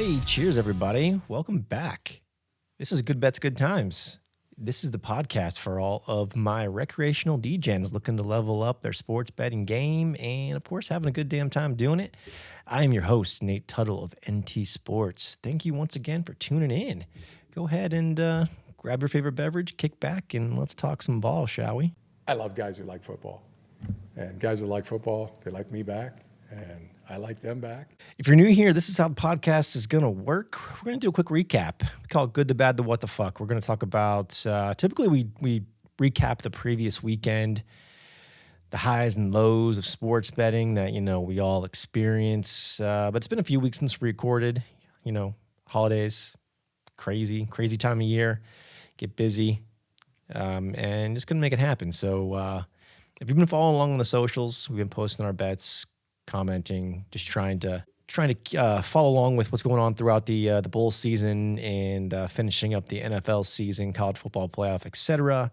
Hey, cheers, everybody. Welcome back. This is Good Bets, Good Times. This is the podcast for all of my recreational DJs looking to level up their sports betting game and, of course, having a good damn time doing it. I am your host, Nate Tuttle of NT Sports. Thank you once again for tuning in. Go ahead and grab your favorite beverage, kick back, and let's talk some ball, shall we? I love guys who like football. And guys who like football, they like me back, and I like them back. If you're new here, this is how the podcast is going to work. We're going to do a quick recap. We call it Good, the Bad, the What the Fuck. We're going to talk about, typically we recap the previous weekend, the highs and lows of sports betting that, we all experience. But it's been a few weeks since we recorded, holidays, crazy time of year, get busy, and just going to make it happen. So if you've been following along on the socials, we've been posting our bets, commenting, just trying to follow along with what's going on throughout the bowl season and finishing up the NFL season, college football playoff, etc.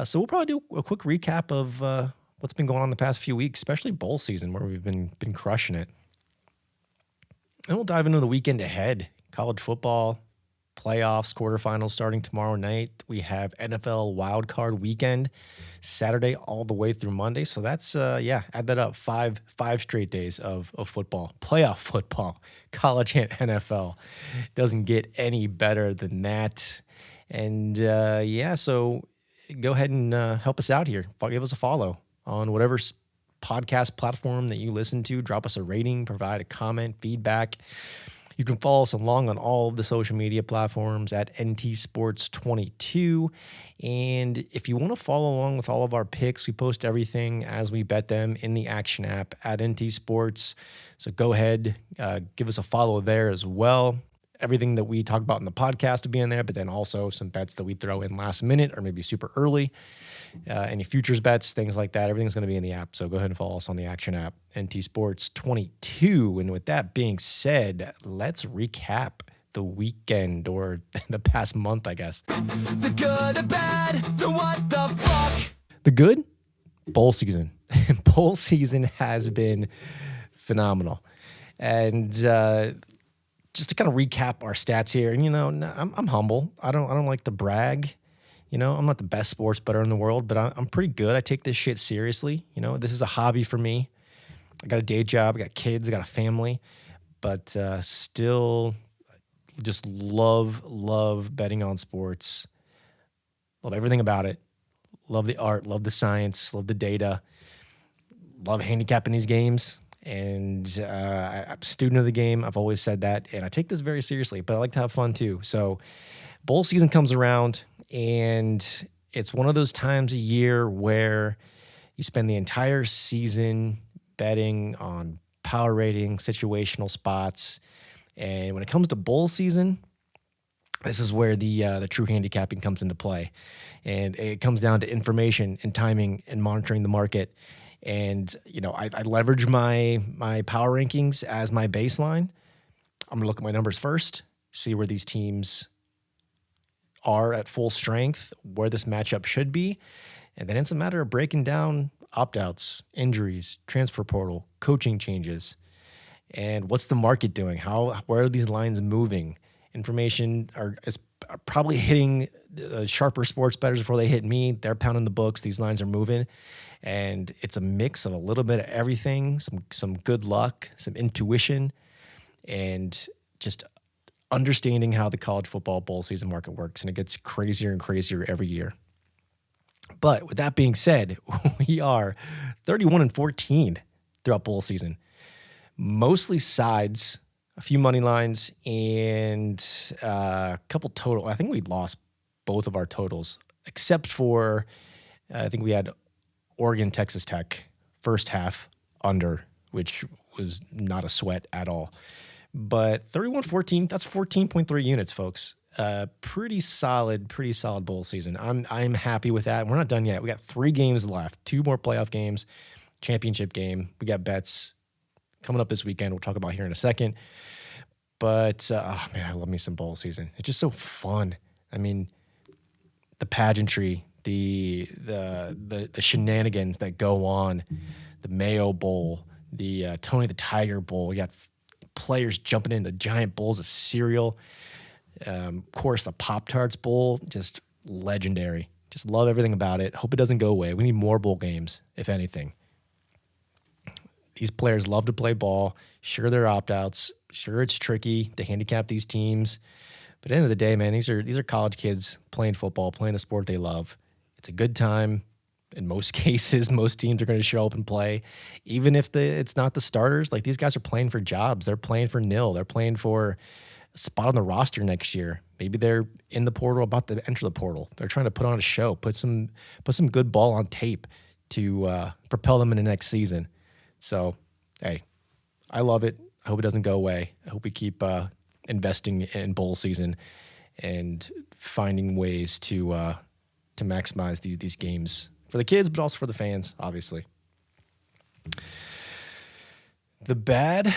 So we'll probably do a quick recap of what's been going on the past few weeks, especially bowl season, where we've been crushing it. And we'll dive into the weekend ahead, college football, playoffs, quarterfinals starting tomorrow night. We have NFL wildcard weekend, Saturday all the way through Monday. So that's, add that up, five straight days of football, playoff football, college and NFL. Doesn't get any better than that. And so go ahead and help us out here. Give us a follow on whatever podcast platform that you listen to. Drop us a rating, provide a comment, feedback. You can follow us along on all of the social media platforms at ntsports.bio. And if you want to follow along with all of our picks, we post everything as we bet them in the Action app at NT Sports. So go ahead, give us a follow there as well. Everything that we talk about in the podcast will be in there, but then also some bets that we throw in last minute or maybe super early. Any futures bets, things like that, everything's going to be in the app. So go ahead and follow us on the Action app, NT Sports 22. And with that being said, let's recap the weekend or the past month, I guess. The good, the bad, the what the fuck. The good, bowl season. Bowl season has been phenomenal. And just to kind of recap our stats here, and I'm humble. I don't like to brag. I'm not the best sports bettor in the world, but I'm pretty good. I take this shit seriously. This is a hobby for me. I got a day job, I got kids, I got a family, but still just love betting on sports. Love everything about it. Love the art, love the science, love the data. Love handicapping these games. And I'm a student of the game. I've always said that. And I take this very seriously, but I like to have fun too. So bowl season comes around, and it's one of those times a year where you spend the entire season betting on power rating, situational spots. And when it comes to bowl season, this is where the true handicapping comes into play. And it comes down to information and timing and monitoring the market. And, I leverage my power rankings as my baseline. I'm going to look at my numbers first, see where these teams are at full strength, where this matchup should be. And then it's a matter of breaking down opt-outs, injuries, transfer portal, coaching changes, and what's the market doing? Where are these lines moving? Information is probably hitting sharper sports bettors before they hit me. They're pounding the books. These lines are moving. And it's a mix of a little bit of everything, some good luck, some intuition, and just understanding how the college football bowl season market works. And it gets crazier and crazier every year. But with that being said, we are 31-14 throughout bowl season. Mostly sides, a few money lines, and a couple total. I think we lost both of our totals, except for I think we had Oregon, Texas Tech, first half under, which was not a sweat at all. But 31-14, that's 14.3 units, folks. Pretty solid bowl season. I'm happy with that. We're not done yet. We got 3 games left, 2 more playoff games, championship game. We got bets coming up this weekend. We'll talk about here in a second. But I love me some bowl season. It's just so fun. I mean, the pageantry, the shenanigans that go on, the Mayo Bowl, the Tony the Tiger Bowl. You got players jumping into giant bowls of cereal. Of course, the Pop-Tarts Bowl, just legendary. Just love everything about it. Hope it doesn't go away. We need more bowl games, if anything. These players love to play ball. Sure, they're opt-outs. Sure, it's tricky to handicap these teams. But at the end of the day, man, these are college kids playing football, playing a sport they love. It's a good time. In most cases, most teams are going to show up and play. Even if it's not the starters, like these guys are playing for jobs. They're playing for nil. They're playing for a spot on the roster next year. Maybe they're in the portal, about to enter the portal. They're trying to put on a show, put some good ball on tape to propel them in the next season. So, hey, I love it. I hope it doesn't go away. I hope we keep investing in bowl season and finding ways to maximize these games for the kids, but also for the fans, obviously. The bad,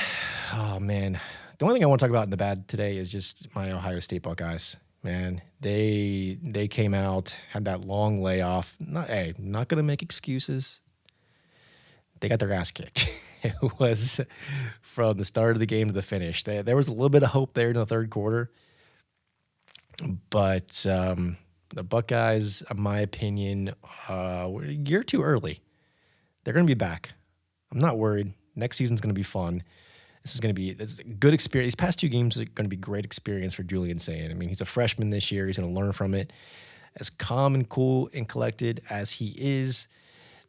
oh man. The only thing I want to talk about in the bad today is just my Ohio State Buckeyes. Man, they came out, had that long layoff. Not going to make excuses. They got their ass kicked. It was from the start of the game to the finish. There was a little bit of hope there in the third quarter. But the Buckeyes, in my opinion, were a year too early. They're going to be back. I'm not worried. Next season's going to be fun. It's a good experience. These past two games are going to be great experience for Julian Sayin. I mean, he's a freshman this year. He's going to learn from it. As calm and cool and collected as he is,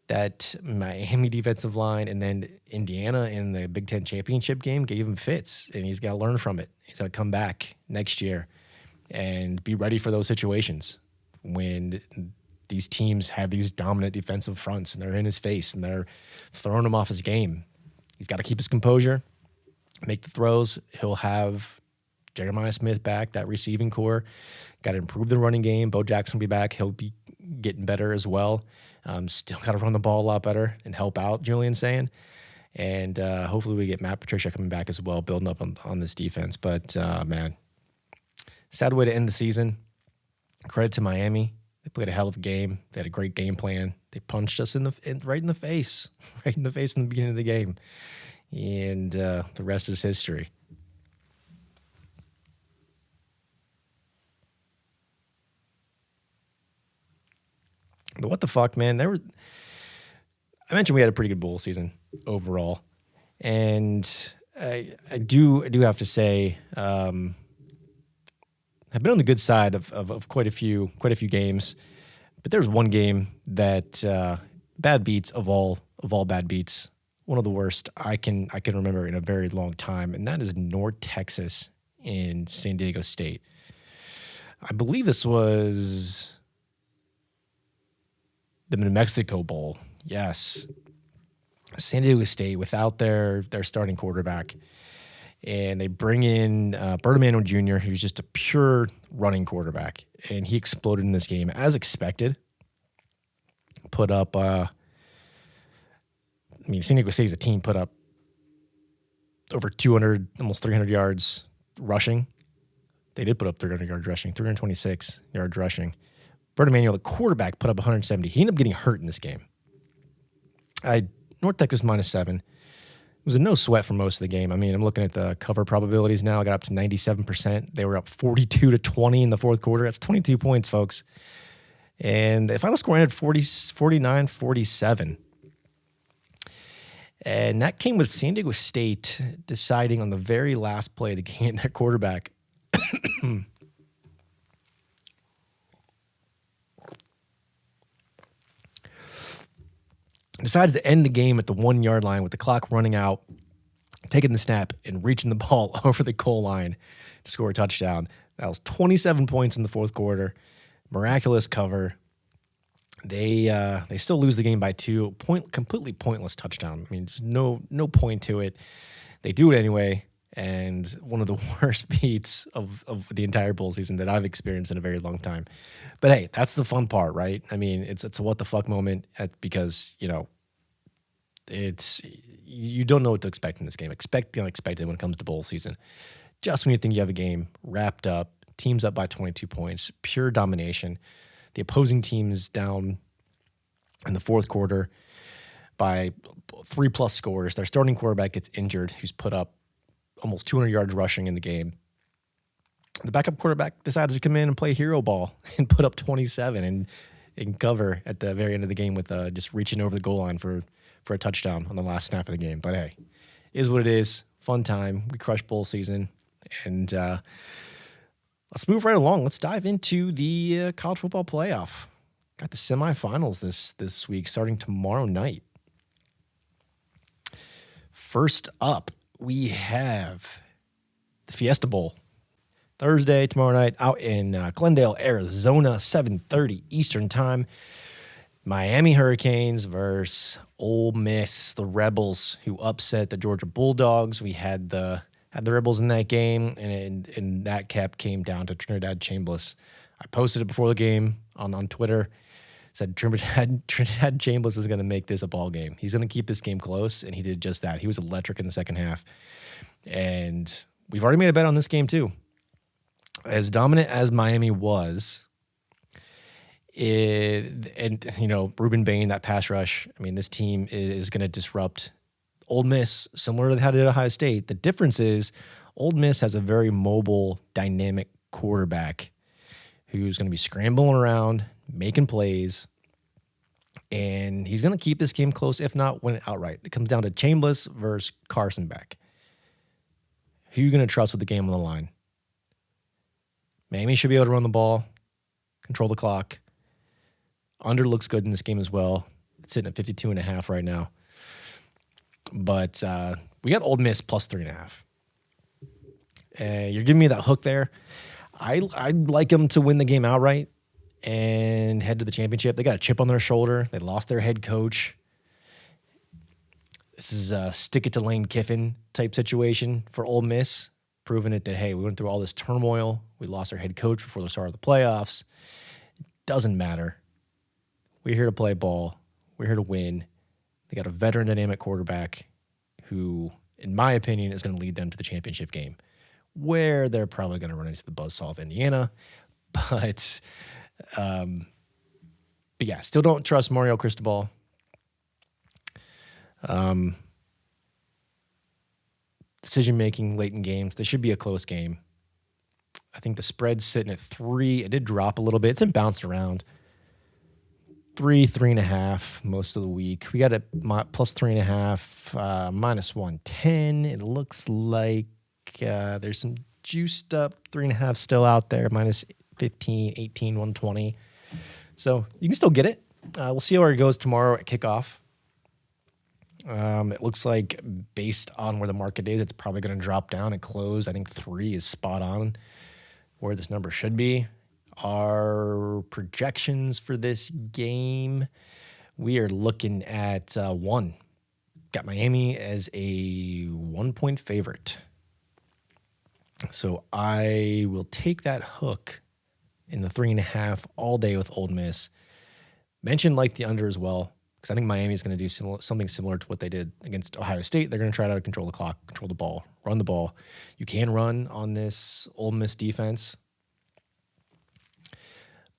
that Miami defensive line and then Indiana in the Big Ten championship game gave him fits, and he's got to learn from it. He's going to come back next year and be ready for those situations when these teams have these dominant defensive fronts and they're in his face and they're throwing him off his game. He's got to keep his composure, make the throws. He'll have Jeremiah Smith back, that receiving core. Got to improve the running game. Bo Jackson will be back. He'll be getting better as well. Still got to run the ball a lot better and help out, Julian Sayin. And hopefully we get Matt Patricia coming back as well, building up on this defense. But, man, sad way to end the season. Credit to Miami. They played a hell of a game. They had a great game plan. They punched us right in the face in the beginning of the game. And the rest is history. But what the fuck, man? I mentioned we had a pretty good bowl season overall, and I do have to say, I've been on the good side of quite a few games, but there's one game that bad beats of all bad beats, one of the worst I can remember in a very long time, and that is North Texas and San Diego State. I believe this was the New Mexico Bowl. Yes. San Diego State without their starting quarterback. And they bring in Bertamano Jr., who's just a pure running quarterback. And he exploded in this game as expected. Put up, San Diego State as a team put up over 200, almost 300 yards rushing. They did put up 300 yards rushing, 326 yards rushing. Bertamano, the quarterback, put up 170. He ended up getting hurt in this game. North Texas -7. It was a no sweat for most of the game. I mean, I'm looking at the cover probabilities now. I got up to 97%. They were up 42-20 in the fourth quarter. That's 22 points, folks. And the final score ended 49-47. And that came with San Diego State deciding on the very last play of the game, their quarterback decides to end the game at the 1 yard line with the clock running out, taking the snap and reaching the ball over the goal line to score a touchdown. That was 27 points in the fourth quarter. Miraculous cover. They still lose the game by 2. Completely pointless touchdown. I mean, just no point to it. They do it anyway, and one of the worst beats of the entire bowl season that I've experienced in a very long time. But hey, that's the fun part, right? I mean, it's a what the fuck moment because, you don't know what to expect in this game. Expect the unexpected when it comes to bowl season. Just when you think you have a game wrapped up, team's up by 22 points, pure domination. The opposing team is down in the fourth quarter by 3+ scores. Their starting quarterback gets injured, who's put up almost 200 yards rushing in the game. The backup quarterback decides to come in and play hero ball and put up 27 and cover at the very end of the game with just reaching over the goal line for a touchdown on the last snap of the game. But hey, is what it is. Fun time. We crushed bowl season. And let's move right along. Let's dive into the college football playoff. Got the semifinals this week, starting tomorrow night. First up, we have the Fiesta Bowl. Thursday, tomorrow night, out in Glendale, Arizona, 7:30 Eastern Time. Miami Hurricanes versus Ole Miss, the Rebels, who upset the Georgia Bulldogs. We had the Rebels in that game, and that cap came down to Trinidad Chambliss. I posted it before the game on Twitter. Said Trinidad Chambliss is going to make this a ball game. He's going to keep this game close, and he did just that. He was electric in the second half. And we've already made a bet on this game too. As dominant as Miami was, Reuben Bain, that pass rush, I mean, this team is going to disrupt Ole Miss, similar to how they did Ohio State. The difference is Ole Miss has a very mobile, dynamic quarterback who's going to be scrambling around, making plays, and he's going to keep this game close, if not win it outright. It comes down to Chambliss versus Carson Beck. Who are you going to trust with the game on the line? Miami should be able to run the ball, control the clock. Under looks good in this game as well. It's sitting at 52.5 right now. But we got Ole Miss plus 3.5. You're giving me that hook there. I'd like them to win the game outright and head to the championship. They got a chip on their shoulder. They lost their head coach. This is a stick it to Lane Kiffin type situation for Ole Miss, proving it that, hey, we went through all this turmoil. We lost our head coach before the start of the playoffs. It doesn't matter. We're here to play ball. We're here to win. They got a veteran dynamic quarterback who, in my opinion, is going to lead them to the championship game, where they're probably going to run into the buzzsaw of Indiana. But yeah, still don't trust Mario Cristobal. Decision-making late in games. This should be a close game. I think the spread's sitting at 3. It did drop a little bit. It's been bounced around. 3.5 most of the week. We got it plus 3.5, minus 110. It looks like there's some juiced up 3.5 still out there, minus 15, 18, 120. So you can still get it. We'll see how it goes tomorrow at kickoff. It looks like based on where the market is, it's probably going to drop down and close. I think 3 is spot on where this number should be. Our projections for this game, we are looking at 1. Got Miami as a 1-point favorite. So I will take that hook in the 3.5 all day with Ole Miss. Mention like the under as well, because I think Miami is going to do something similar to what they did against Ohio State. They're going to try to control the clock, control the ball, run the ball. You can run on this Ole Miss defense.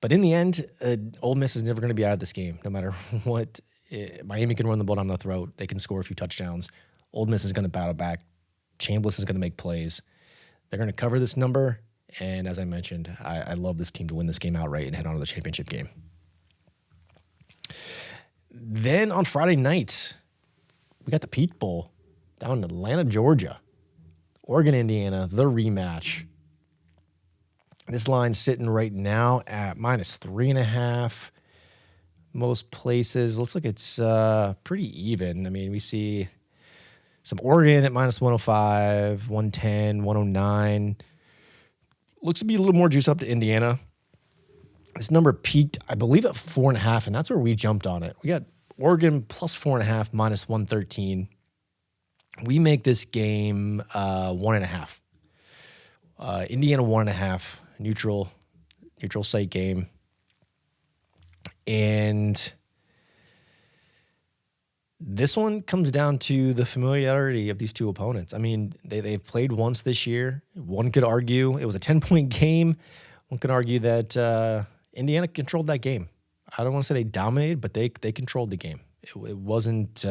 But in the end, Ole Miss is never going to be out of this game, no matter what. Miami can run the ball down the throat. They can score a few touchdowns. Ole Miss is going to battle back. Chambliss is going to make plays. They're going to cover this number. And as I mentioned, I love this team to win this game outright and head on to the championship game. Then on Friday night, we got the Peach Bowl down in Atlanta, Georgia. Oregon, Indiana, the rematch. This line's sitting right now at minus 3.5. Most places. Looks like it's pretty even. I mean, we see some Oregon at minus 105, 110, 109. Looks to be a little more juice up to Indiana. This number peaked, I believe, at 4.5, and that's where we jumped on it. We got Oregon plus 4.5, minus 113. We make this game 1.5. Indiana 1.5, neutral site game. And this one comes down to the familiarity of these two opponents. I mean, they've played once this year. One could argue it was a 10-point game. One could argue that Indiana controlled that game. I don't want to say they dominated, but they controlled the game. It wasn't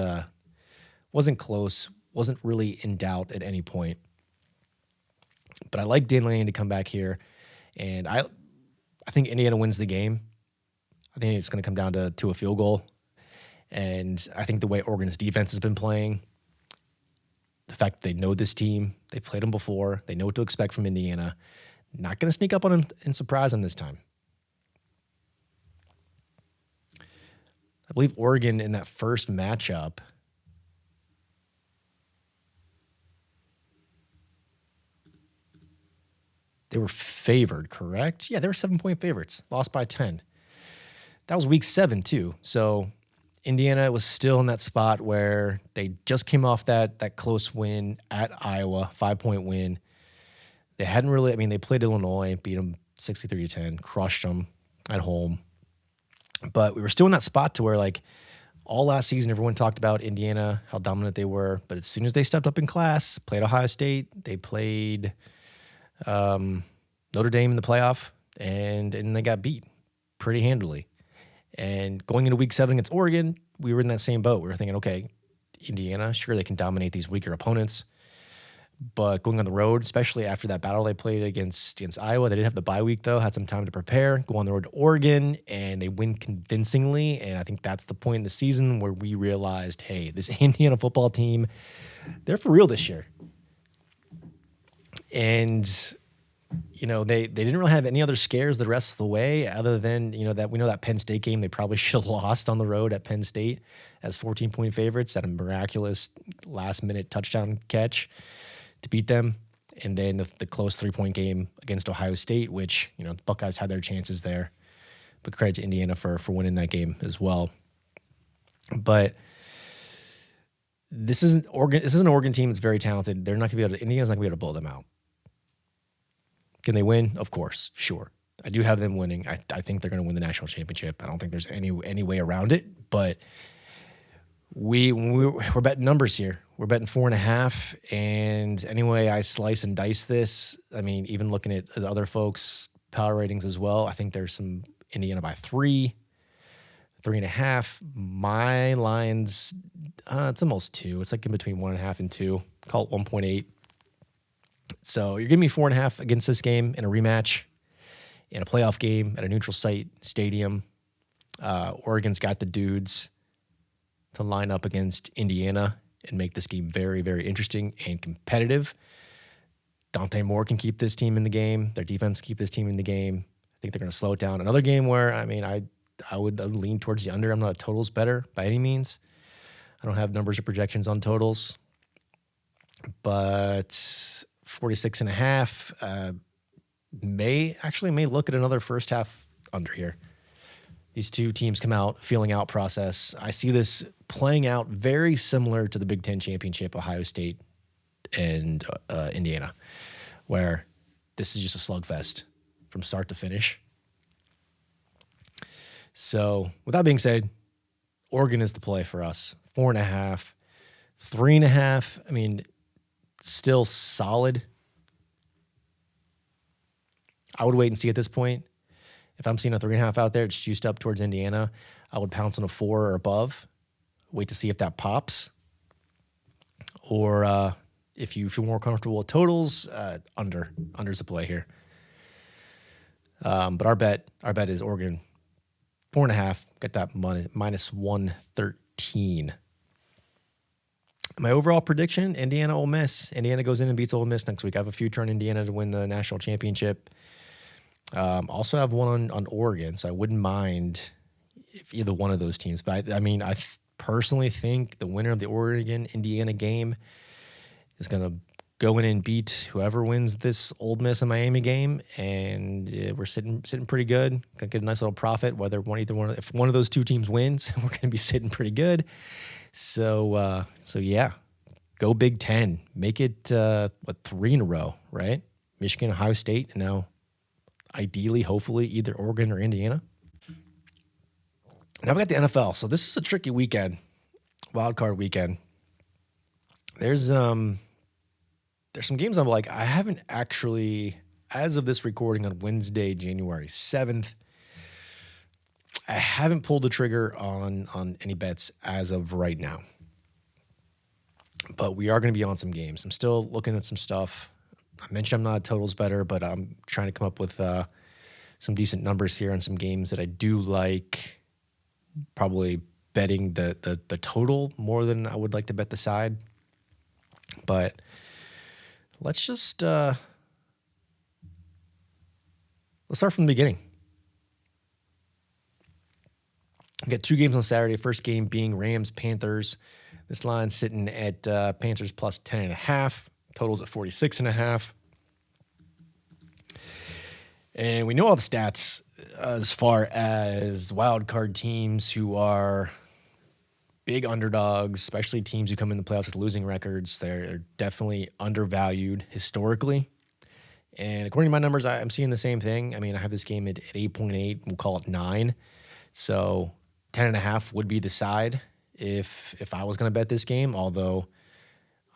close. Wasn't really in doubt at any point. But I like Dan Lanning to come back here, and I think Indiana wins the game. I think it's going to come down to a field goal, and I think the way Oregon's defense has been playing, the fact that they know this team, they played them before, they know what to expect from Indiana, not going to sneak up on them and surprise them this time. I believe Oregon in that first matchup, they were favored, correct? Yeah, they were 7-point favorites, lost by 10. That was week 7 too. So Indiana was still in that spot where they just came off that close win at Iowa, 5-point win. They hadn't really, they played Illinois, beat them 63-10, crushed them at home. But we were still in that spot to where, like, all last season, everyone talked about Indiana, how dominant they were. But as soon as they stepped up in class, played Ohio State, they played Notre Dame in the playoff, and they got beat pretty handily. And going into week 7 against Oregon, we were in that same boat. We were thinking, okay, Indiana, sure, they can dominate these weaker opponents. But going on the road, especially after that battle they played against Iowa, they did have the bye week, though, had some time to prepare, go on the road to Oregon, and they win convincingly. And I think that's the point in the season where we realized, hey, this Indiana football team, they're for real this year. And, they didn't really have any other scares the rest of the way other than, that we know that Penn State game they probably should have lost on the road at Penn State as 14-point favorites, that a miraculous last-minute touchdown catch to beat them. And then the close 3-point game against Ohio State, which, the Buckeyes had their chances there. But credit to Indiana for winning that game as well. But this isn't Oregon. This is an Oregon team that's very talented. They're not going to be able to, Indiana's not going to be able to blow them out. Can they win? Of course, sure. I do have them winning. I think they're going to win the national championship. I don't think there's any way around it. But we're betting numbers here. We're betting 4.5. And anyway, I slice and dice this. Even looking at the other folks' power ratings as well, I think there's some Indiana by 3, 3.5. My line's, it's almost 2. It's like in between 1.5 and 2. Call it 1.8. So you're giving me 4.5 against this game in a rematch, in a playoff game at a neutral site stadium. Oregon's got the dudes to line up against Indiana and make this game very, very interesting and competitive. Dante Moore can keep this team in the game. Their defense keep this team in the game. I think they're going to slow it down. Another game where, I would lean towards the under. I'm not a totals better by any means. I don't have numbers or projections on totals. But 46.5 may look at another first half under here. These two teams come out, feeling out process. I see this playing out very similar to the Big Ten championship, Ohio State and Indiana, where this is just a slugfest from start to finish. So with that being said, Oregon is the play for us. 4.5, 3.5. Still solid. I would wait and see at this point. If I'm seeing a 3.5 out there, it's juiced up towards Indiana, I would pounce on a 4 or above. Wait to see if that pops. Or if you feel more comfortable with totals, under's the play here. But our bet is Oregon 4.5. Get that money minus 113. My overall prediction: Indiana, Ole Miss. Indiana goes in and beats Ole Miss next week. I have a future on Indiana to win the national championship. Also have one on Oregon, so I wouldn't mind if either one of those teams. But I personally think the winner of the Oregon-Indiana game is going to go in and beat whoever wins this Ole Miss and Miami game, and we're sitting pretty good. Gonna get a nice little profit. If one of those two teams wins, we're going to be sitting pretty good. So yeah, go Big Ten. Make it 3 in a row, right? Michigan, Ohio State, and now ideally, hopefully, either Oregon or Indiana. Now we got the NFL. So this is a tricky weekend, wild card weekend. There's some games I'm like, I haven't actually, as of this recording on Wednesday, January 7th, I haven't pulled the trigger on any bets as of right now. But we are going to be on some games. I'm still looking at some stuff. I mentioned I'm not a totals better, but I'm trying to come up with some decent numbers here on some games that I do like. Probably betting the total more than I would like to bet the side. But let's just let's start from the beginning. We got 2 games on Saturday. First game being Rams-Panthers. This line's sitting at Panthers plus 10.5. Totals at 46.5. And we know all the stats as far as wild card teams who are big underdogs, especially teams who come in the playoffs with losing records. They're definitely undervalued historically. And according to my numbers, I'm seeing the same thing. I mean, I have this game at 8.8. We'll call it 9. So 10.5 would be the side if I was going to bet this game, although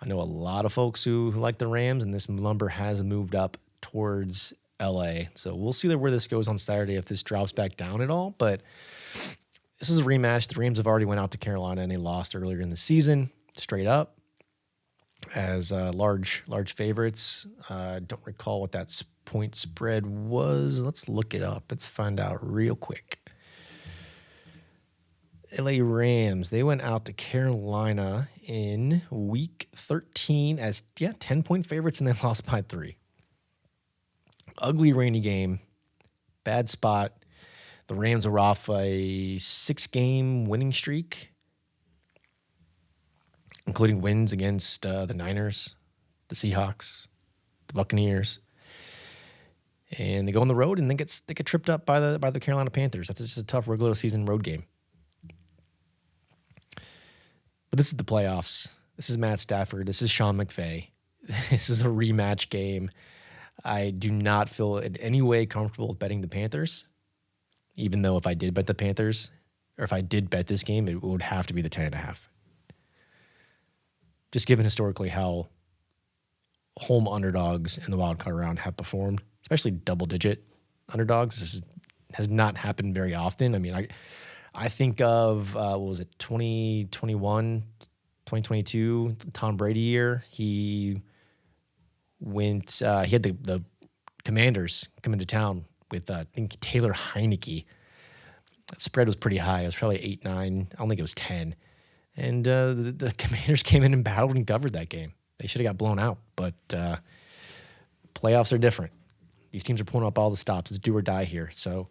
I know a lot of folks who like the Rams, and this number has moved up towards LA. So we'll see where this goes on Saturday, if this drops back down at all. But this is a rematch. The Rams have already went out to Carolina, and they lost earlier in the season, straight up, as large favorites. Don't recall what that point spread was. Let's look it up. Let's find out real quick. LA Rams, they went out to Carolina in week 13 as 10-point favorites, and they lost by 3. Ugly, rainy game. Bad spot. The Rams are off a 6-game winning streak, including wins against the Niners, the Seahawks, the Buccaneers. And they go on the road and they get tripped up by the Carolina Panthers. That's just a tough regular season road game. But this is the playoffs. This is Matt Stafford. This is Sean McVay. This is a rematch game. I do not feel in any way comfortable with betting the Panthers, even though if I did bet the Panthers, or if I did bet this game, it would have to be the 10.5. Just given historically how home underdogs in the wild card round have performed, especially double-digit underdogs. This has not happened very often. I mean, I think of, what was it, 2021, 2022, Tom Brady year. He had the Commanders come into town with, I think, Taylor Heineke. That spread was pretty high. It was probably 8-9. I don't think it was 10. And the Commanders came in and battled and covered that game. They should have got blown out, but playoffs are different. These teams are pulling up all the stops. It's do or die here. So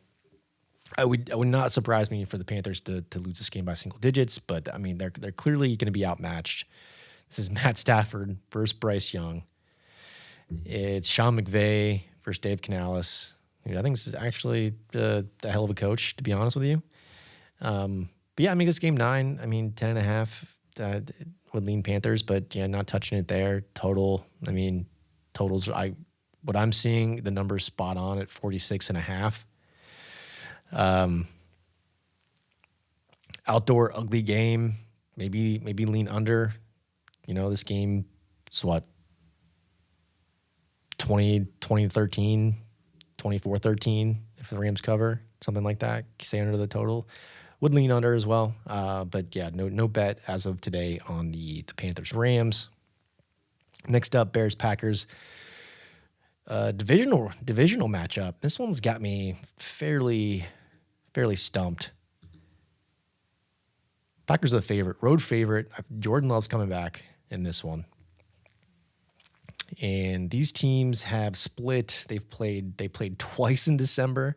I would not surprise me for the Panthers to lose this game by single digits, but I mean they're clearly going to be outmatched. This is Matt Stafford versus Bryce Young. It's Sean McVay versus Dave Canales. I think this is actually a hell of a coach, to be honest with you. But yeah, I mean, this game 9, I mean, 10.5 would lean Panthers, but yeah, not touching it there. Total, I mean, totals, what I'm seeing, the number's spot on at 46.5. Outdoor ugly game, maybe lean under. This game is what, 20-13, 24-13 if the Rams cover, something like that. Stay under the total. Would lean under as well. But yeah, no bet as of today on the Panthers Rams. Next up, Bears Packers. Divisional matchup. This one's got me fairly stumped. Packers are the favorite, road favorite. Jordan Love's coming back in this one. And these teams have split. They played twice in December.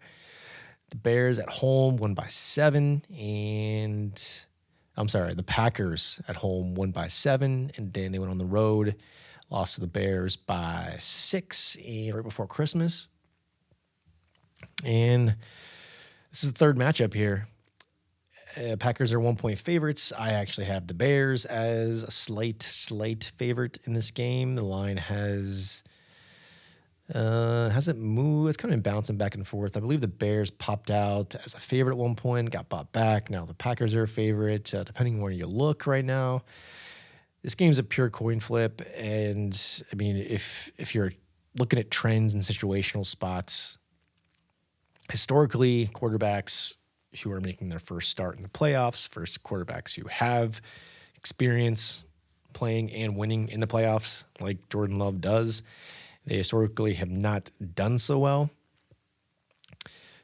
The Bears at home won by 7, and the Packers at home won by 7, and then they went on the road, lost to the Bears by 6 right before Christmas. And this is the third matchup here. Packers are 1-point favorites. I actually have the Bears as a slight favorite in this game. The line hasn't moved. It's kind of been bouncing back and forth. I believe the Bears popped out as a favorite at one point, got bought back. Now the Packers are a favorite, depending on where you look right now. This game's a pure coin flip, and I mean, if you're looking at trends and situational spots, historically, quarterbacks who are making their first start in the playoffs, first quarterbacks who have experience playing and winning in the playoffs, like Jordan Love does, They historically have not done so well.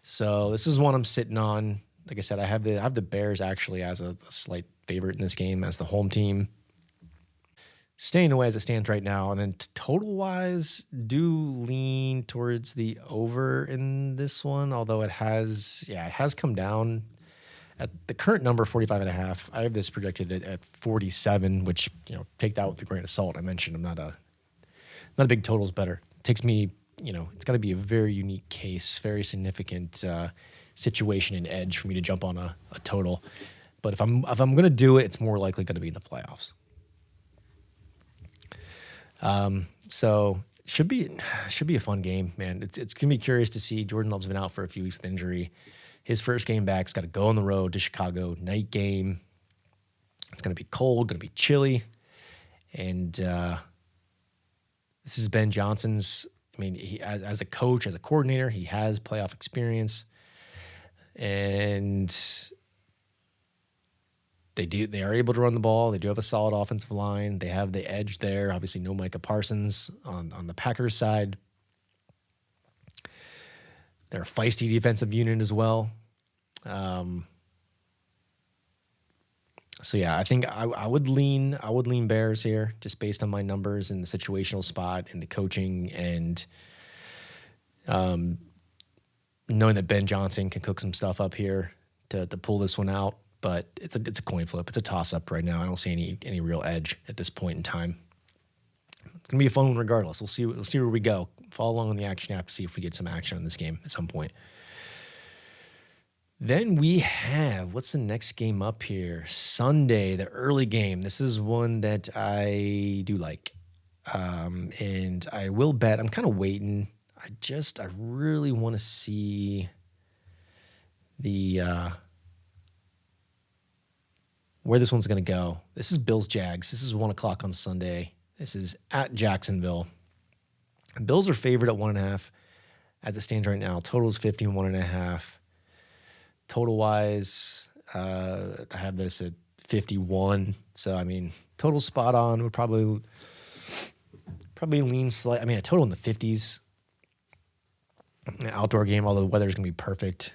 So this is one I'm sitting on. Like I said, I have the Bears actually as a slight favorite in this game as the home team. Staying away as it stands right now, and then total wise, do lean towards the over in this one. Although it has come down at the current number 45.5. I have this projected at 47, which take that with a grain of salt. I mentioned I'm not a big totals better. It takes me, it's got to be a very unique case, very significant situation and edge for me to jump on a total. But if I'm going to do it, it's more likely going to be in the playoffs. So should be a fun game, man. It's gonna be curious to see. Jordan Love's been out for a few weeks with injury. His first game back's got to go on the road to Chicago, night game. It's gonna be cold, gonna be chilly, and this is Ben Johnson's. I mean, he as a coach, as a coordinator, he has playoff experience, and they are able to run the ball. They do have a solid offensive line. They have the edge there. Obviously, no Micah Parsons on the Packers side. They're a feisty defensive unit as well. So yeah, I think I would lean Bears here just based on my numbers and the situational spot and the coaching and knowing that Ben Johnson can cook some stuff up here to pull this one out. But it's a coin flip. It's a toss up right now. I don't see any real edge at this point in time. It's gonna be a fun one regardless. We'll see where we go. Follow along on the action app to see if we get some action on this game at some point. Then we have, what's the next game up here? Sunday, the early game. This is one that I do like, and I will bet. I'm kind of waiting. I really want to see the. Where this one's going to go. This is Bills-Jags. This is 1 o'clock on Sunday. This is at Jacksonville. Bills are favored at 1.5 as it stands right now. Total is 51.5. Total-wise, I have this at 51. So, I mean, total spot on would probably lean slightly. I mean, a total in the 50s. An outdoor game, although the weather's going to be perfect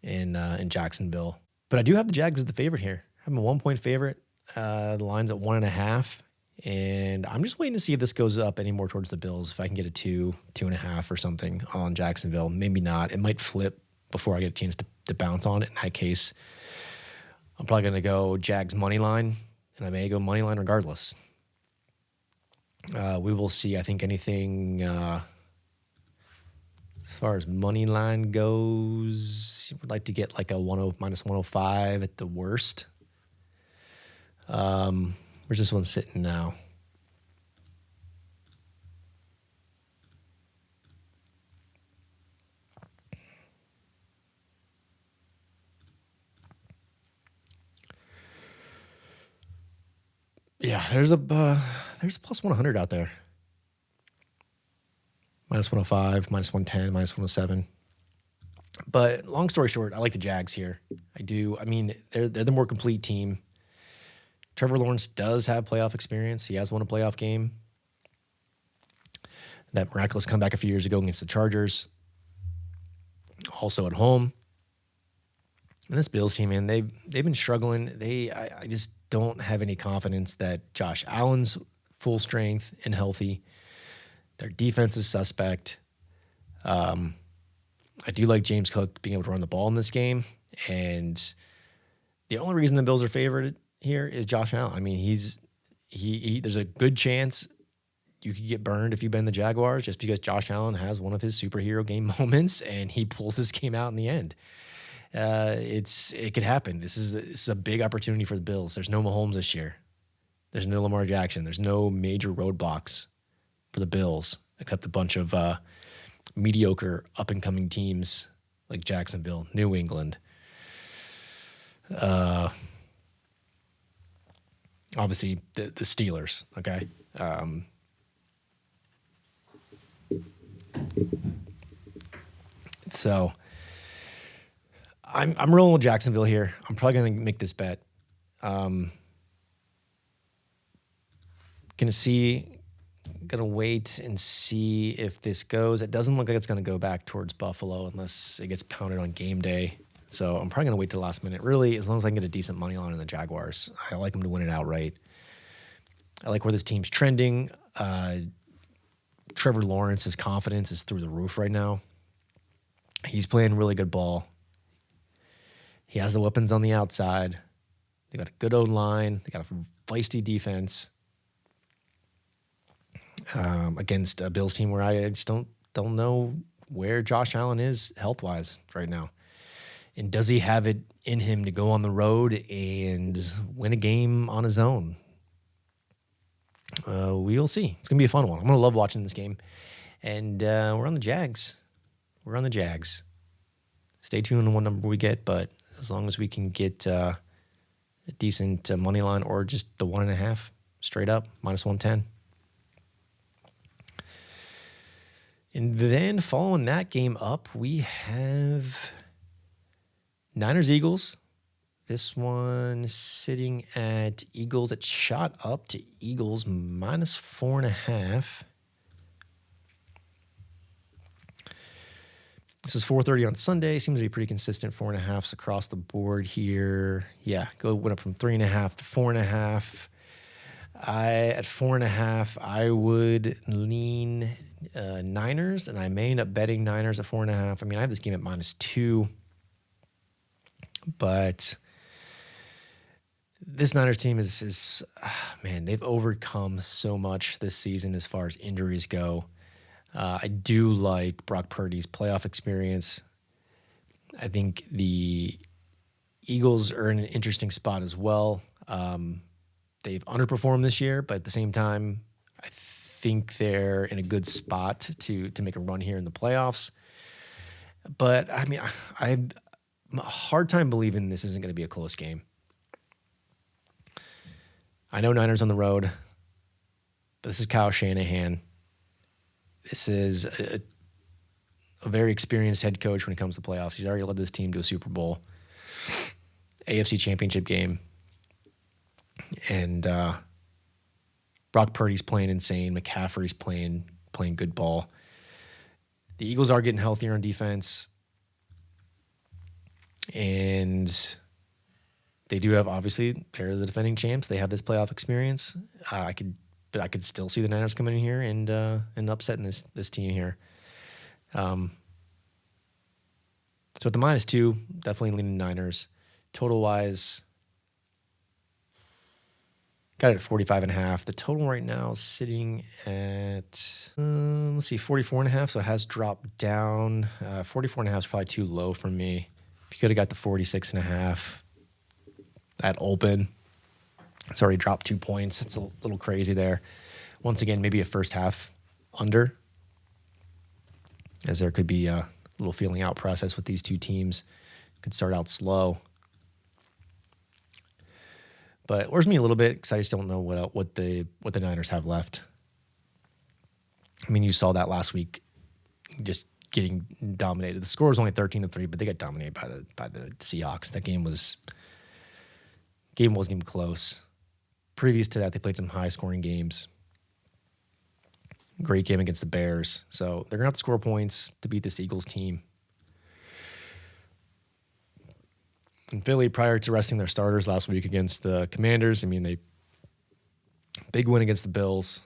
in Jacksonville. But I do have the Jags as the favorite here. I'm a 1-point favorite. The line's at 1.5. And I'm just waiting to see if this goes up any more towards the Bills. If I can get a 2.5 or something on Jacksonville. Maybe not. It might flip before I get a chance to bounce on it. In that case, I'm probably going to go Jags money line. And I may go money line regardless. We will see. I think anything as far as money line goes, would like to get like a minus 105 at the worst. Where's this one sitting now? Yeah, there's a plus 100 out there. Minus 105, minus 110, minus 107. But long story short, I like the Jags here. I do. I mean, they're the more complete team. Trevor Lawrence does have playoff experience. He has won a playoff game. That miraculous comeback a few years ago against the Chargers. Also at home. And this Bills team, man, they've been struggling. I just don't have any confidence that Josh Allen's full strength and healthy. Their defense is suspect. I do like James Cook being able to run the ball in this game. And the only reason the Bills are favored here is Josh Allen. I mean, there's a good chance you could get burned if you've been the Jaguars just because Josh Allen has one of his superhero game moments and he pulls this game out in the end. It could happen. This is a big opportunity for the Bills. There's no Mahomes this year. There's no Lamar Jackson. There's no major roadblocks for the Bills except a bunch of mediocre up-and-coming teams like Jacksonville, New England. Obviously, the Steelers, okay? So I'm rolling with Jacksonville here. I'm probably going to make this bet. Going to see Gonna wait and see if this goes. It doesn't look like it's gonna go back towards Buffalo unless it gets pounded on game day. So I'm probably gonna wait till the last minute. Really, as long as I can get a decent money line on the Jaguars, I like them to win it outright. I like where this team's trending. Trevor Lawrence's confidence is through the roof right now. He's playing really good ball. He has the weapons on the outside. They got a good O-line. They got a feisty defense against a Bills team where I just don't know where Josh Allen is health-wise right now. And does he have it in him to go on the road and win a game on his own? We will see. It's going to be a fun one. I'm going to love watching this game. And we're on the Jags. We're on the Jags. Stay tuned on what number we get, but as long as we can get a decent money line or just the 1.5 straight up, -110. And then following that game up, we have Niners-Eagles. This one sitting at Eagles. It shot up to Eagles -4.5. This is 4:30 on Sunday. Seems to be pretty consistent. 4.5s across the board here. Yeah, went up from 3.5 to 4.5. At 4.5, I would lean Niners, and I may end up betting Niners at 4.5. I mean, I have this game at -2, but this Niners team is man, they've overcome so much this season as far as injuries go. I do like Brock Purdy's playoff experience. I think the Eagles are in an interesting spot as well. They've underperformed this year, but at the same time, I think they're in a good spot to make a run here in the playoffs. But I mean, I have a hard time believing this isn't going to be a close game. I know Niners on the road, but this is Kyle Shanahan. This is a very experienced head coach when it comes to playoffs. He's already led this team to a Super Bowl, AFC Championship game. And Brock Purdy's playing insane. McCaffrey's playing good ball. The Eagles are getting healthier on defense. And they do have, obviously, they're the defending champs. They have this playoff experience. I could still see the Niners coming in here and upsetting this team here. So at the -2, definitely leaning Niners. Total-wise, got it at 45.5. The total right now is sitting at, 44.5. So it has dropped down. 44.5 is probably too low for me. If you could have got the 46.5 at open, it's already dropped 2 points. It's a little crazy there. Once again, maybe a first half under, as there could be a little feeling out process with these two teams. Could start out slow. But it worries me a little bit because I just don't know what the Niners have left. I mean, you saw that last week, just getting dominated. The score was only 13-3, but they got dominated by the Seahawks. That game wasn't even close. Previous to that, they played some high-scoring games. Great game against the Bears. So they're going to have to score points to beat this Eagles team. And Philly, prior to resting their starters last week against the Commanders, I mean, big win against the Bills.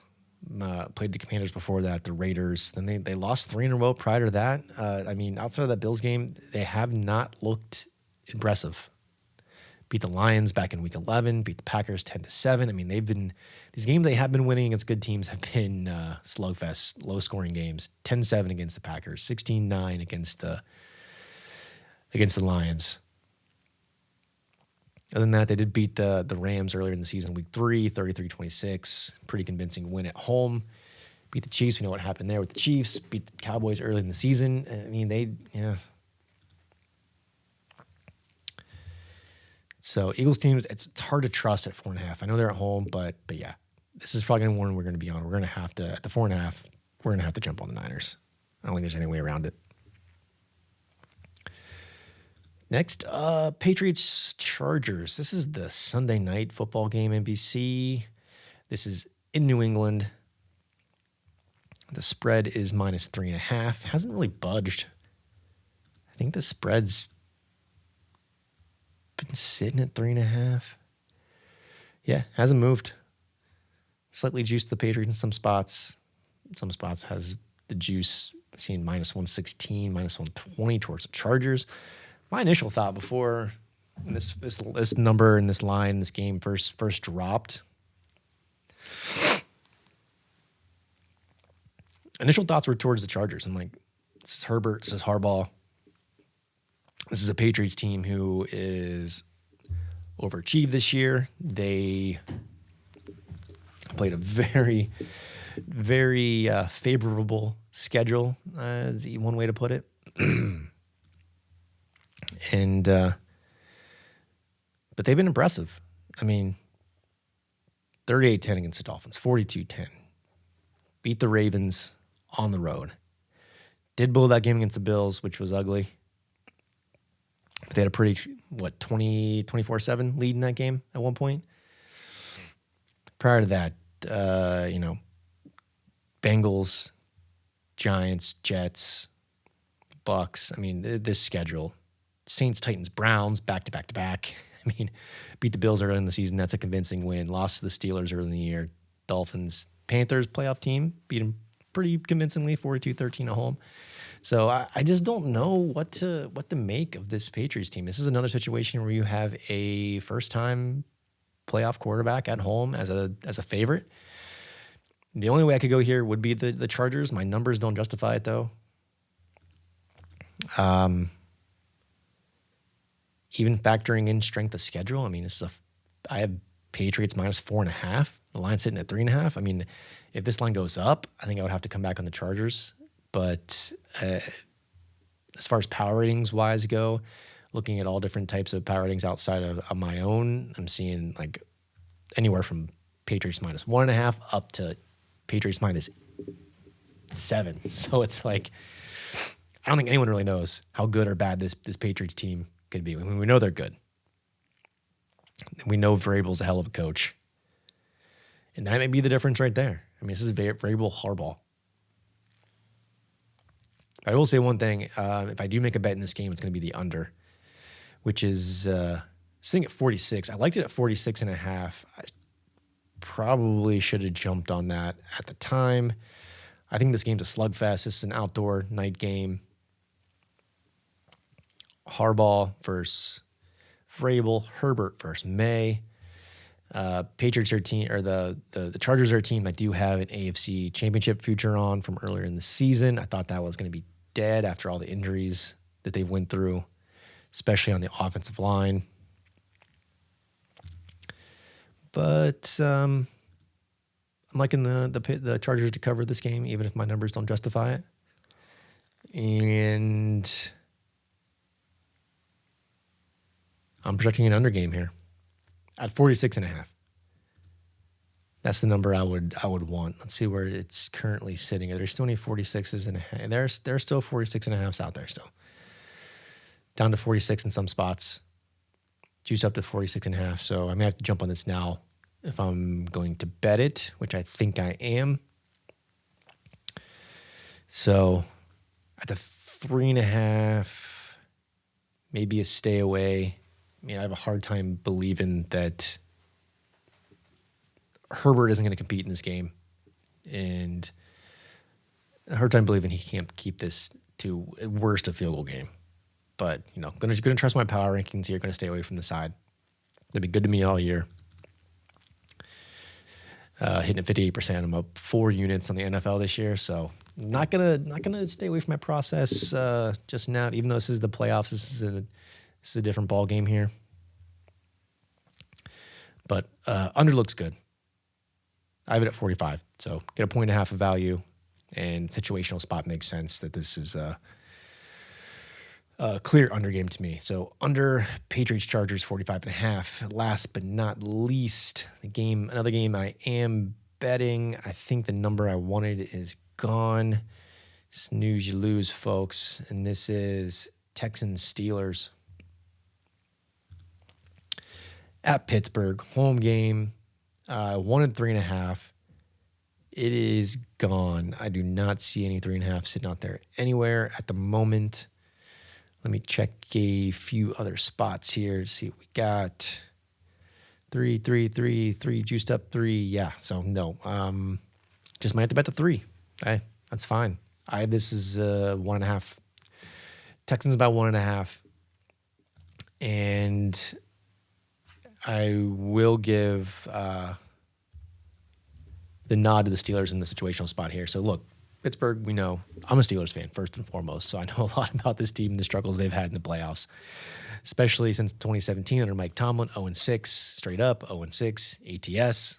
Played the Commanders before that, the Raiders. Then they lost 3 in a row prior to that. I mean, outside of that Bills game, they have not looked impressive. Beat the Lions back in Week 11. Beat the Packers 10-7. I mean, these games they have been winning against good teams have been slugfest, low-scoring games. 10-7 against the Packers, 16-9 against the Lions. Other than that, they did beat the Rams earlier in the season, Week 3, 33-26. Pretty convincing win at home. Beat the Chiefs. We know what happened there with the Chiefs. Beat the Cowboys early in the season. I mean, So Eagles teams, it's hard to trust at 4.5. I know they're at home, but yeah, this is probably one we're going to be on. We're going to have to, at the 4.5, we're going to have to jump on the Niners. I don't think there's any way around it. Next, Patriots-Chargers. This is the Sunday night football game, NBC. This is in New England. The spread is -3.5. Hasn't really budged. I think the spread's been sitting at 3.5. Yeah, hasn't moved. Slightly juiced the Patriots in some spots. Some spots has the juice seen -116, -120 towards the Chargers. My initial thought before this number and this line, this game first dropped, initial thoughts were towards the Chargers. I'm like, this is Herbert, this is Harbaugh. This is a Patriots team who is overachieved this year. They played a very, very favorable schedule, is one way to put it. And but they've been impressive. I mean, 38-10 against the Dolphins, 42-10. Beat the Ravens on the road. Did blow that game against the Bills, which was ugly. But they had a pretty, 24-7 lead in that game at one point. Prior to that, Bengals, Giants, Jets, Bucks. I mean, this schedule, Saints, Titans, Browns, back to back to back. I mean, beat the Bills early in the season. That's a convincing win. Lost to the Steelers early in the year. Dolphins, Panthers, playoff team, beat them pretty convincingly, 42-13 at home. So I just don't know what to make of this Patriots team. This is another situation where you have a first-time playoff quarterback at home as a favorite. The only way I could go here would be the Chargers. My numbers don't justify it, though. Even factoring in strength of schedule, I mean, I have Patriots -4.5. The line's sitting at 3.5. I mean, if this line goes up, I think I would have to come back on the Chargers. But as far as power ratings wise go, looking at all different types of power ratings outside of my own, I'm seeing like anywhere from Patriots -1.5 up to Patriots -7. So it's like, I don't think anyone really knows how good or bad this Patriots team could be. I mean, we know they're good. We know Vrabel's a hell of a coach. And that may be the difference right there. I mean, this is Vrabel Harbaugh. I will say one thing. If I do make a bet in this game, it's going to be the under, which is sitting at 46. I liked it at 46.5. I probably should have jumped on that at the time. I think this game's a slugfest. This is an outdoor night game. Harbaugh versus Vrabel, Herbert versus May. Patriots are a team, or the Chargers are a team that do have an AFC Championship future on from earlier in the season. I thought that was going to be dead after all the injuries that they went through, especially on the offensive line. But I'm liking the Chargers to cover this game, even if my numbers don't justify it. And I'm projecting an under game here at 46.5. That's the number I would want. Let's see where it's currently sitting. There's still only 46s and a half. There's still 46.5s out there still. Down to 46 in some spots. Juice up to 46.5. So I may have to jump on this now if I'm going to bet it, which I think I am. So at the 3.5, maybe a stay away. I mean, I have a hard time believing that Herbert isn't going to compete in this game, and a hard time believing he can't keep this to at worst a field goal game. But going to trust my power rankings here. Going to stay away from the side. They've been good to me all year. Hitting at 58%. I'm up 4 units on the NFL this year, so not gonna stay away from my process just now. Even though this is the playoffs, this is a different ball game here. But under looks good. I have it at 45, so get a 1.5 of value, and situational spot makes sense that this is a clear under game to me. So under Patriots Chargers 45.5. Last but not least, another game I am betting. I think the number I wanted is gone. Snooze, you lose, folks. And this is Texans Steelers at Pittsburgh, home game. 1 and 3.5. It is gone. I do not see any 3.5 sitting out there anywhere at the moment. Let me check a few other spots here to see what we got. 3, 3, 3, 3, juiced up 3. Yeah, so no. Just might have to bet the 3. Hey, that's fine. This is 1.5. Texans about 1.5. And I will give the nod to the Steelers in the situational spot here. So look, Pittsburgh, we know I'm a Steelers fan first and foremost, so I know a lot about this team and the struggles they've had in the playoffs, especially since 2017 under Mike Tomlin, 0-6 straight up, 0-6 ATS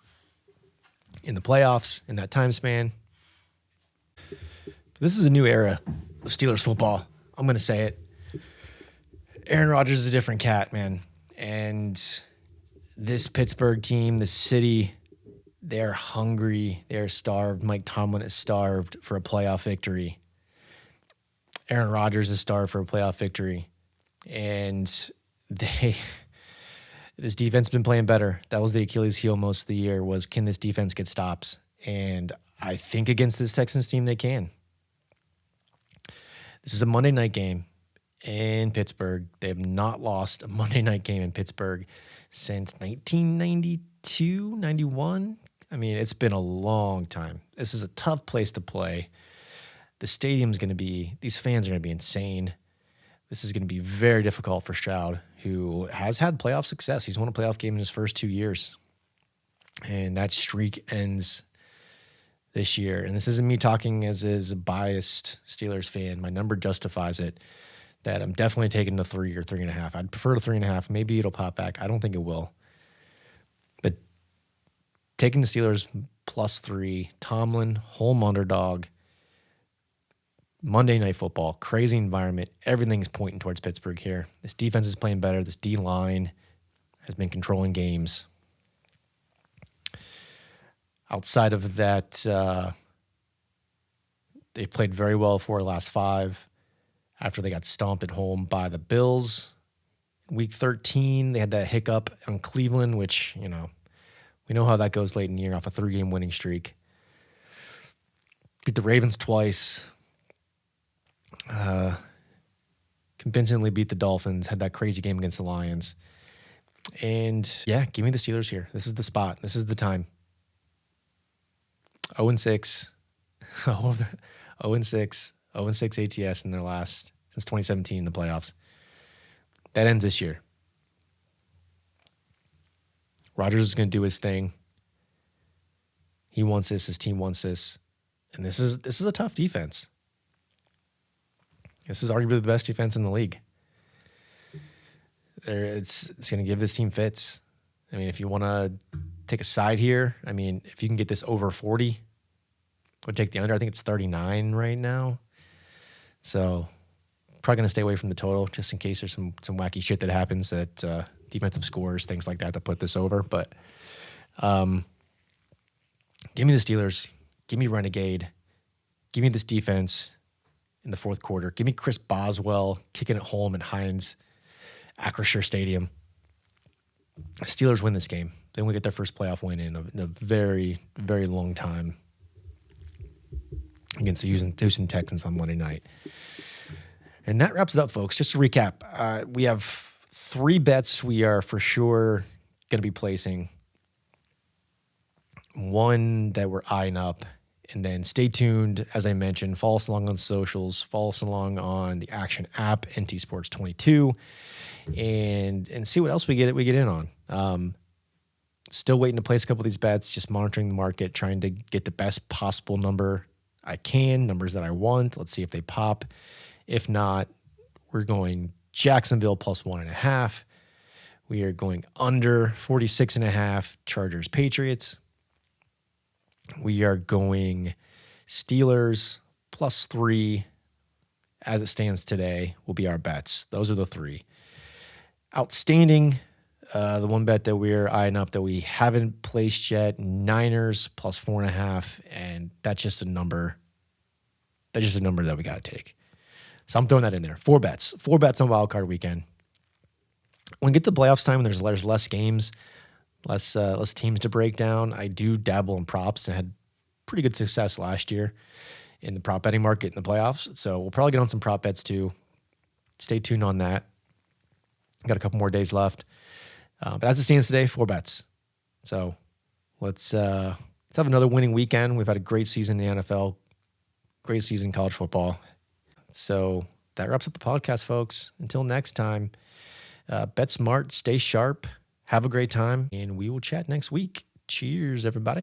in the playoffs in that time span. This is a new era of Steelers football. I'm going to say it. Aaron Rodgers is a different cat, man. And this Pittsburgh team, this city, they're hungry. They're starved. Mike Tomlin is starved for a playoff victory. Aaron Rodgers is starved for a playoff victory. And this defense has been playing better. That was the Achilles heel most of the year was, can this defense get stops? And I think against this Texans team, they can. This is a Monday night game in Pittsburgh. They have not lost a Monday night game in Pittsburgh since 1992, 91. I mean, it's been a long time. This is a tough place to play. The stadium's going to be, these fans are going to be insane. This is going to be very difficult for Stroud, who has had playoff success. He's won a playoff game in his first 2 years. And that streak ends this year. And this isn't me talking as a biased Steelers fan. My number justifies it, that I'm definitely taking the 3 or 3.5. I'd prefer the 3.5. Maybe it'll pop back. I don't think it will. But taking the Steelers +3, Tomlin, home underdog, Monday Night Football, crazy environment. Everything's pointing towards Pittsburgh here. This defense is playing better. This D-line has been controlling games. Outside of that, they played very well for the last 5 after they got stomped at home by the Bills. Week 13, they had that hiccup on Cleveland, which, we know how that goes late in the year off a 3-game winning streak. Beat the Ravens twice. Convincingly beat the Dolphins, had that crazy game against the Lions. And yeah, give me the Steelers here. This is the spot. This is the time. 0-6. 0-6. 0-6 ATS in their last, since 2017 in the playoffs. That ends this year. Rodgers is going to do his thing. He wants this. His team wants this. And this is a tough defense. This is arguably the best defense in the league. It's going to give this team fits. I mean, if you want to take a side here, I mean, if you can get this over 40, would take the under. I think it's 39 right now. So probably going to stay away from the total just in case there's some wacky shit that happens, that defensive scores, things like that put this over. But give me the Steelers. Give me Renegade. Give me this defense in the fourth quarter. Give me Chris Boswell kicking it home at Heinz Acrisure Stadium. Steelers win this game. Then we get their first playoff win in a very, very long time against the Houston Texans on Monday night. And that wraps it up, folks. Just to recap, we have 3 bets we are for sure going to be placing. 1 that we're eyeing up. And then stay tuned, as I mentioned, follow us along on socials, follow us along on the Action app, ntsports.bio, and see what else we get in on. Still waiting to place a couple of these bets, just monitoring the market, trying to get the best possible number I can, numbers that I want. Let's see if they pop. If not, we're going Jacksonville +1.5. We are going under 46.5 Chargers Patriots. We are going Steelers +3 as it stands today will be our bets. Those are the 3. Outstanding, the one bet that we're eyeing up that we haven't placed yet, Niners +4.5, and that's just a number. That's just a number that we got to take. So I'm throwing that in there. 4 bets. 4 bets on Wild Card Weekend. When we get to playoffs time and there's less games, less teams to break down, I do dabble in props and had pretty good success last year in the prop betting market in the playoffs. So we'll probably get on some prop bets too. Stay tuned on that. Got a couple more days left. But as it stands today, 4 bets. So let's have another winning weekend. We've had a great season in the NFL, great season in college football. So that wraps up the podcast, folks. Until next time, bet smart, stay sharp, have a great time, and we will chat next week. Cheers, everybody.